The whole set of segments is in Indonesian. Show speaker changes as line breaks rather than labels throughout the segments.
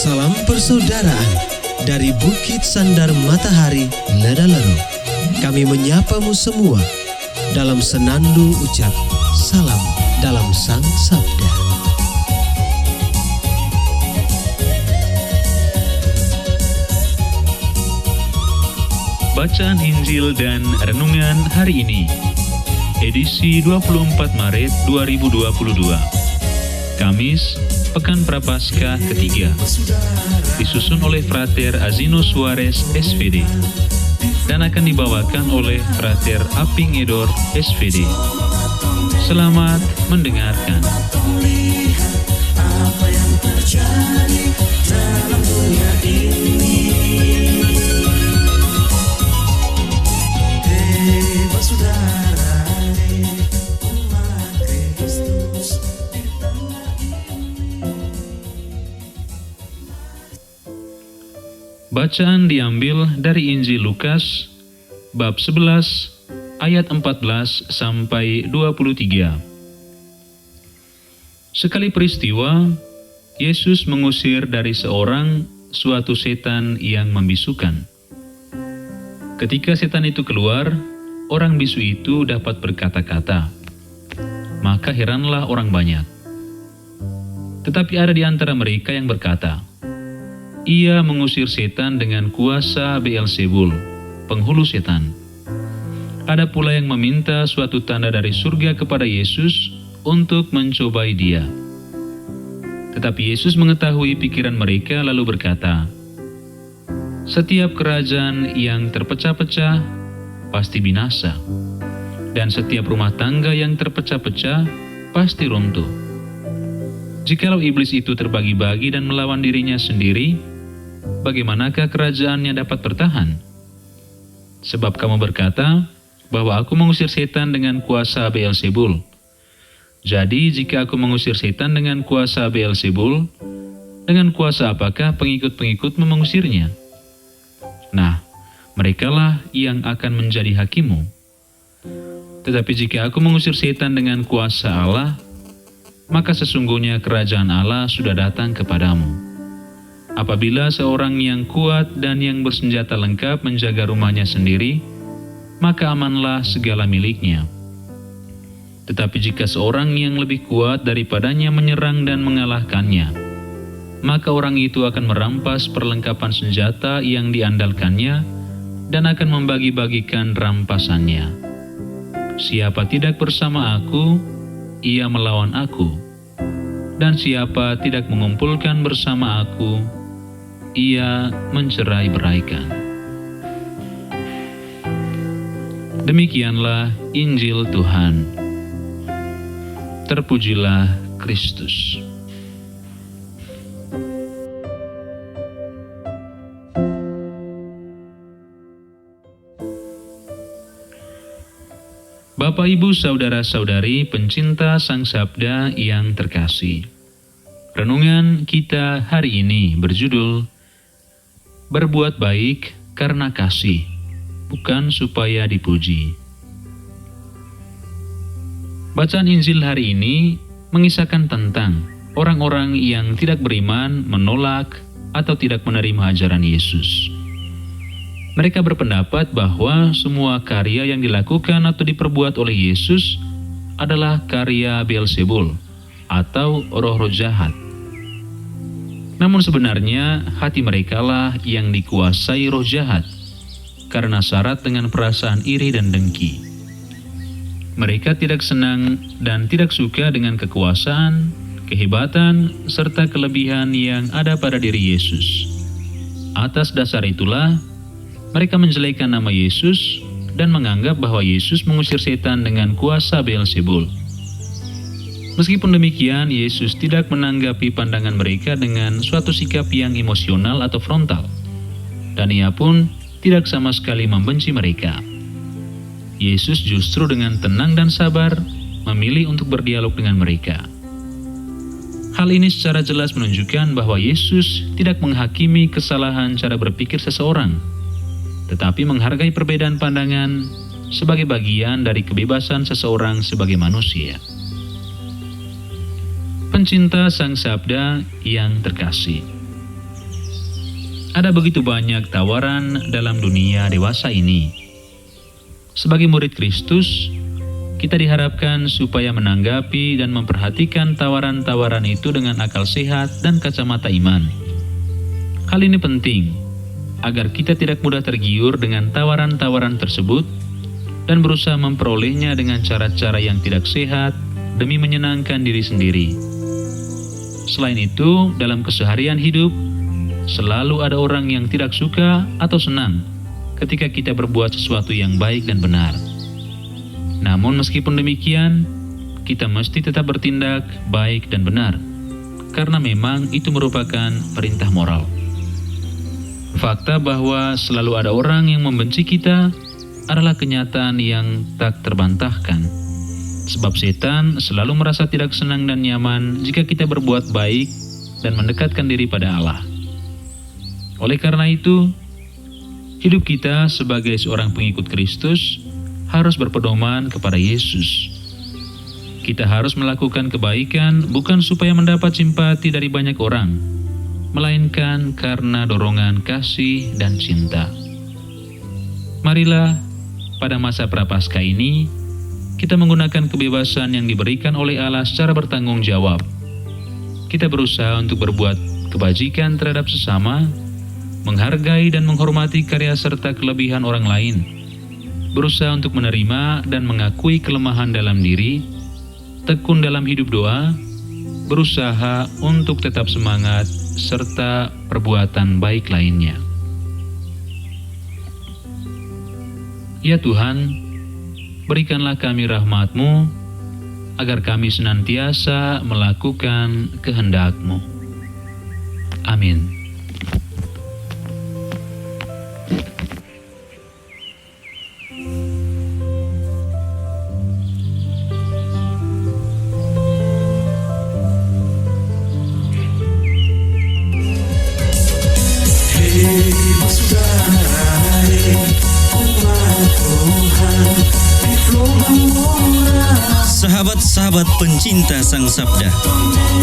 Salam persaudaraan dari Bukit Sandar Matahari, Ledalero. Kami menyapamu semua dalam senandung ucap salam dalam Sang Sabda.
Bacaan Injil dan Renungan hari ini, edisi 24 Maret 2022, Kamis, Pekan Prapaskah ketiga, disusun oleh Frater Azino Suarez SVD, dan akan dibawakan oleh Frater Aping Edor SVD. Selamat mendengarkan.
Apa yang terjadi dalam dunia ini? Saudara, umat Kristus di tengah ini.
Bacaan diambil dari Injil Lukas, bab 11, ayat 14 sampai 23. Sekali peristiwa, Yesus mengusir dari seorang suatu setan yang membisukan. Ketika setan itu keluar, orang bisu itu dapat berkata-kata, maka heranlah orang banyak. Tetapi ada di antara mereka yang berkata, ia mengusir setan dengan kuasa Beelzebul, penghulu setan. Ada pula yang meminta suatu tanda dari surga kepada Yesus untuk mencobai dia. Tetapi Yesus mengetahui pikiran mereka lalu berkata, setiap kerajaan yang terpecah-pecah pasti binasa, dan setiap rumah tangga yang terpecah-pecah pasti runtuh. Jikalau iblis itu terbagi-bagi dan melawan dirinya sendiri, bagaimanakah kerajaannya dapat bertahan? Sebab kamu berkata bahwa aku mengusir setan dengan kuasa Beelzebul. Jadi jika aku mengusir setan dengan kuasa Beelzebul, dengan kuasa apakah pengikut-pengikutmu mengusirnya? Nah, merekalah yang akan menjadi hakimu. Tetapi jika aku mengusir setan dengan kuasa Allah, maka sesungguhnya kerajaan Allah sudah datang kepadamu. Apabila seorang yang kuat dan yang bersenjata lengkap menjaga rumahnya sendiri, maka amanlah segala miliknya. Tetapi jika seorang yang lebih kuat daripadanya menyerang dan mengalahkannya, maka orang itu akan merampas perlengkapan senjata yang diandalkannya dan akan membagi-bagikan rampasannya. Siapa tidak bersama aku, ia melawan aku. Dan siapa tidak mengumpulkan bersama aku, ia mencerai-beraikan. Demikianlah Injil Tuhan. Terpujilah Kristus. Bapak, Ibu, Saudara-saudari pencinta Sang Sabda yang terkasih. Renungan kita hari ini berjudul Berbuat Baik Karena Kasih, Bukan Supaya Dipuji. Bacaan Injil hari ini mengisahkan tentang orang-orang yang tidak beriman, menolak, atau tidak menerima ajaran Yesus. Mereka berpendapat bahwa semua karya yang dilakukan atau diperbuat oleh Yesus adalah karya Beelzebul atau roh-roh jahat. Namun sebenarnya hati mereka lah yang dikuasai roh jahat karena syarat dengan perasaan iri dan dengki. Mereka tidak senang dan tidak suka dengan kekuasaan, kehebatan, serta kelebihan yang ada pada diri Yesus. Atas dasar itulah, mereka menjelekkan nama Yesus dan menganggap bahwa Yesus mengusir setan dengan kuasa Beelzebul. Meskipun demikian, Yesus tidak menanggapi pandangan mereka dengan suatu sikap yang emosional atau frontal. Dan ia pun tidak sama sekali membenci mereka. Yesus justru dengan tenang dan sabar memilih untuk berdialog dengan mereka. Hal ini secara jelas menunjukkan bahwa Yesus tidak menghakimi kesalahan cara berpikir seseorang, tetapi menghargai perbedaan pandangan sebagai bagian dari kebebasan seseorang sebagai manusia. Pencinta Sang Sabda yang terkasih, Ada begitu banyak tawaran dalam dunia dewasa ini. Sebagai murid Kristus, kita diharapkan supaya menanggapi dan memperhatikan tawaran-tawaran itu dengan akal sehat dan kacamata iman. Hal ini penting agar kita tidak mudah tergiur dengan tawaran-tawaran tersebut dan berusaha memperolehnya dengan cara-cara yang tidak sehat demi menyenangkan diri sendiri. Selain itu, dalam keseharian hidup, selalu ada orang yang tidak suka atau senang ketika kita berbuat sesuatu yang baik dan benar. Namun meskipun demikian, kita mesti tetap bertindak baik dan benar, karena memang itu merupakan perintah moral. Fakta bahwa selalu ada orang yang membenci kita adalah kenyataan yang tak terbantahkan. Sebab setan selalu merasa tidak senang dan nyaman jika kita berbuat baik dan mendekatkan diri pada Allah. Oleh karena itu, hidup kita sebagai seorang pengikut Kristus harus berpedoman kepada Yesus. Kita harus melakukan kebaikan bukan supaya mendapat simpati dari banyak orang, melainkan karena dorongan kasih dan cinta. Marilah pada masa Prapaskah ini, kita menggunakan kebebasan yang diberikan oleh Allah secara bertanggung jawab. Kita berusaha untuk berbuat kebajikan terhadap sesama, menghargai dan menghormati karya serta kelebihan orang lain, berusaha untuk menerima dan mengakui kelemahan dalam diri, tekun dalam hidup doa, berusaha untuk tetap semangat, serta perbuatan baik lainnya. Ya Tuhan, berikanlah kami rahmat-Mu, agar kami senantiasa melakukan kehendak-Mu. Amin.
Sahabat-sahabat pencinta Sang Sabda,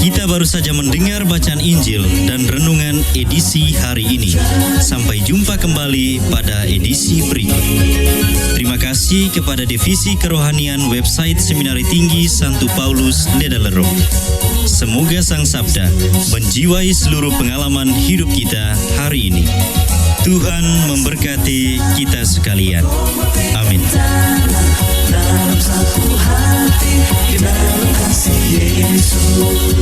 kita baru saja mendengar bacaan Injil dan renungan edisi hari ini. Sampai jumpa kembali pada edisi berikut. Terima kasih kepada Divisi Kerohanian website Seminari Tinggi Santo Paulus Ledalero. Semoga Sang Sabda menjiwai seluruh pengalaman hidup kita hari ini. Tuhan memberkati kita sekalian. Amin.
Dalam satu hati, di dalam kasih Yesus.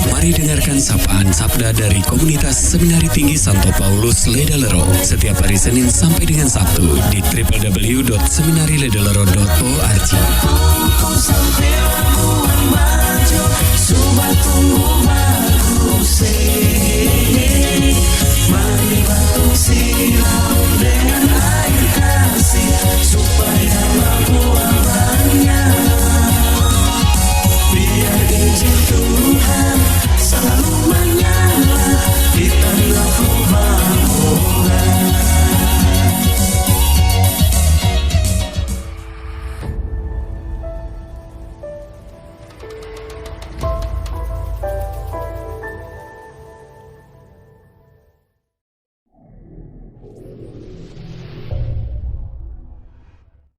Mari dengarkan sapaan sabda dari komunitas Seminari Tinggi Santo Paulus Ledalero setiap hari Senin sampai dengan Sabtu di www.seminariledalero.org.
Mari batu silau dengan